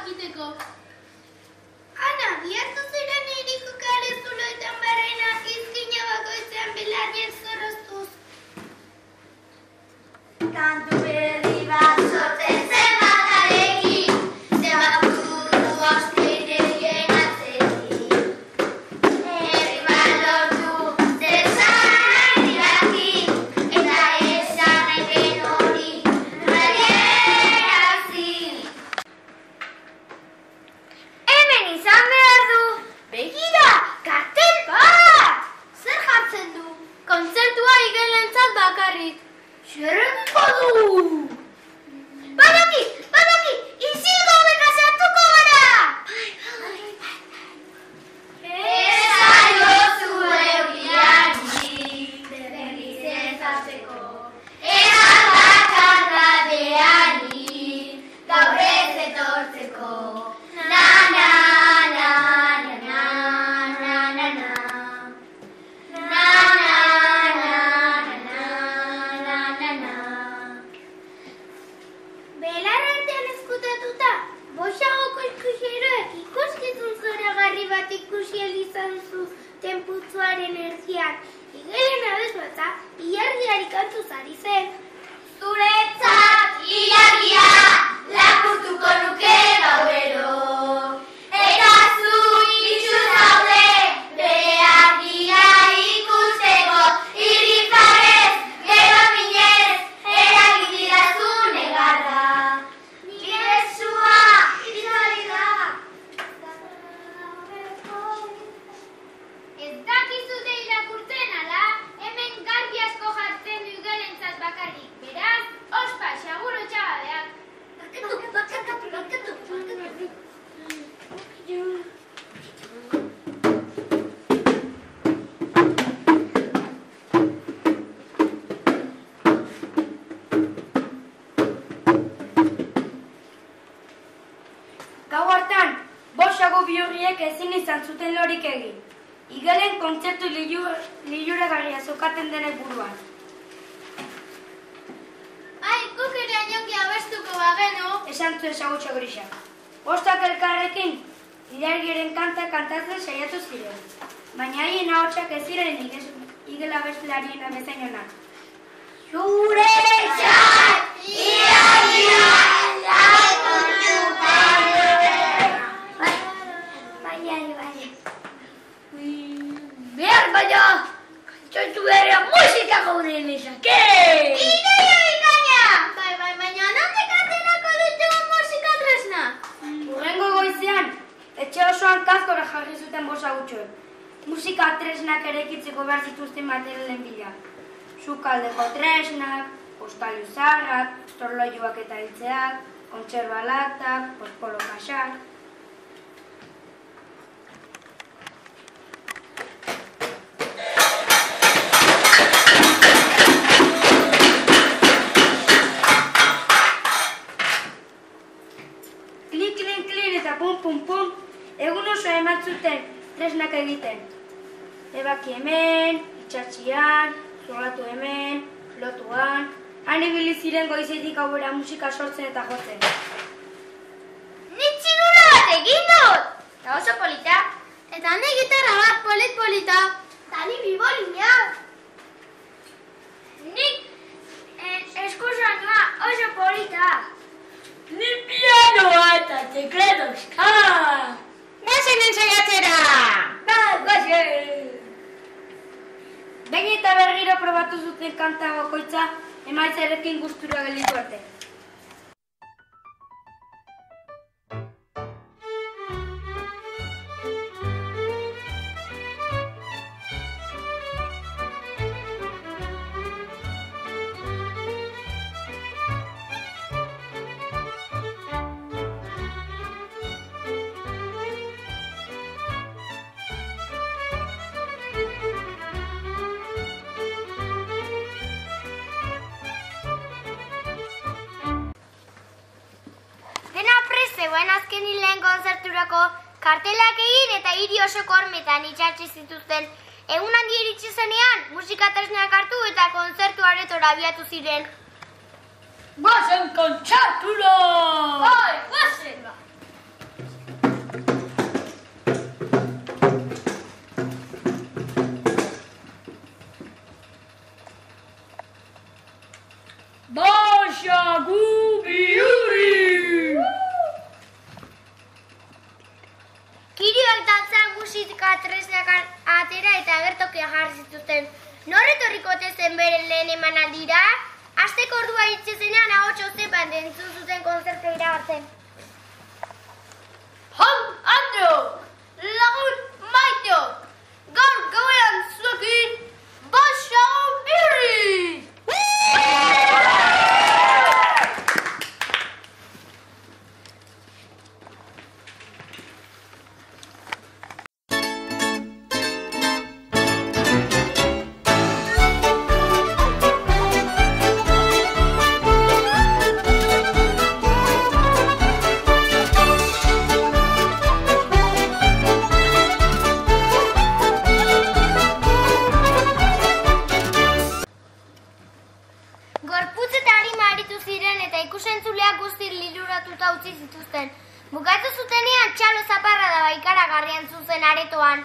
jakiteko. Ana, bihartu ziren hiriko kale zuloetan barrena izkina bakoitzean belarriak zorroztuz. Kantu berri bat sortzen zen batarekin, zenbat buru osteirerien atzetik. Herri bat lortu zer zan irakin, eta esan nahi hori radierazi. Hemen izan behar du! Begira! Kartel bat! Zer jartzen du? Kontzertua igelentzat bakarrik. Zerreko du! Badaki! Isilgo beka sartuko gara! Ezaiozu euriari, berriz ezatzeko. Esan bakarradeari, gaur ez etortzeko. Na, na, na, na, na, na, na, na. Belar artean ezkutatuta, boxagoko ikuseroek ikuskizun zoragarri bat ikusi izan zuten putzuaren erdiak. Igelen abesbatza, ilargiari kantuz ari zen. Zuretzat ilargia, lapurtuko nuke gauero. Eta zu itxu zaude, bere argia ikusteko. Irrifarez, gero minez, eragididazu negarra. Nire zua, izari da. Ez dakizute irakurtzen ala, hemen garbi asko jartzen du igelentzat bakarrik. Beraz, ospa, seguro txabadeak. Barkatu. Gau hartan, boxago bihurriek ezin izan zuten lorik egin. Igelen kontzertu liluragarria zokaten denek buruan. Ai, guk ere ainoki abestuko bagenu. Esan zuen sagutxo grisak. Bostak elkarrekin, ilargiren kanta kantatzen saiatu ziren. Baina haien ahotsak ez ziren igela abestularien bezain onak. Zuretzat ilargia, lapurtuko Bai. Behar baina, kantzontu behar musika gauden ezake! Ideia bikaina! Bai, baina nondik aterako ditugu musika tresna? Hurrengo goizean, etxe osoan kaskora jarri zuten bosagutxoek. Musika tresnak eraikitzeko behar zituzten materialen bila. Sukaldeko tresnak, postailu zaharrak, torloioak eta hiltzeak, kontserba latak, pospolo kaxak. Klin eta pum, egun oso eman zuten tresnak egiten. Ebaki hemen, itxatxian, zugatu hemen, lotuan. Han ibili ziren goizetik aurrera musika sortzen eta jotzen. Nik txirula bat egin dut! Eta oso polita. Eta hane gitarra bat polita. Eta ni bibolina. Nik eskusanua oso polita. Ni pianoa eta tekledoska! Goazen ensaiatzera! Goazen! Behin eta berriro probatu zuten kanta bakoitza, emaitzarekin gustura gelditu arte. zegoen azkenin lehen kontzerturako kartelak egin eta hiri osoko hormetan itxatzi zituzten. Egun handi iritsi zenean, musika tresnak hartu eta kontzertu aretora abiatu ziren. Goazen kontzertura! Bai, goazen! Baxagu bihurri! Kirioak dantzan musika tresnak atera eta agertokia jarri zituzten. Nor etorriko ote zen beren lehen emanaldira? Asteko ordua iritsi zenean ahots zepan entzun zuten kontzertua iragartzen. Han, Andro! Lagun maito! Gaur gauean zuekin Baxagu bihurri! Utzi zituzten. Bukatu zutenean txalo zaparra da ikaragarrian zuzen aretoan.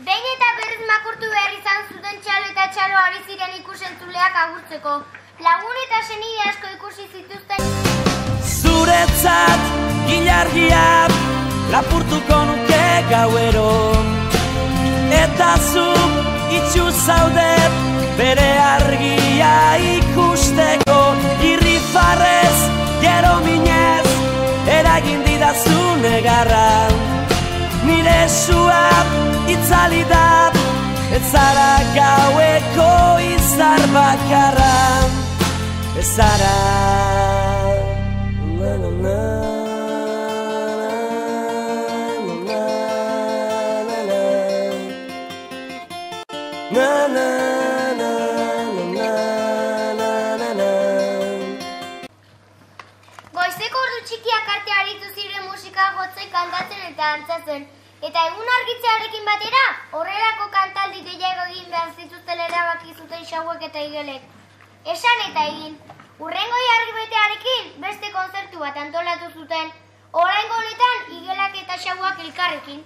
Behin eta berriz makurtu behar izan zuten txalo eta txalo ari ziren ikusentzuleak agurtzeko. Lagun eta senide asko ikusi zituzten. Zuretzat gilargia lapurtuko nuke gauero, eta zuk itxu zaudet bere argia ikusteko. Irrifarrez, gero minez, eragin didazu negarra. Nire suap itzali da, ez zara gaueko izar bakarra. Ez zara Goizeko ordu txikiak arte aritu ziren musika jotzen, kantatzen eta dantzatzen. Eta egun argitzearekin batera, horrelako kantaldi gehiago egin behar zituzten erabaki zuten xauek eta igelek. Esan eta egin, hurrengo argibetearekin beste kontzertu bat antolatu zuten, oraingo honetan igelak eta xauak elkarrekin.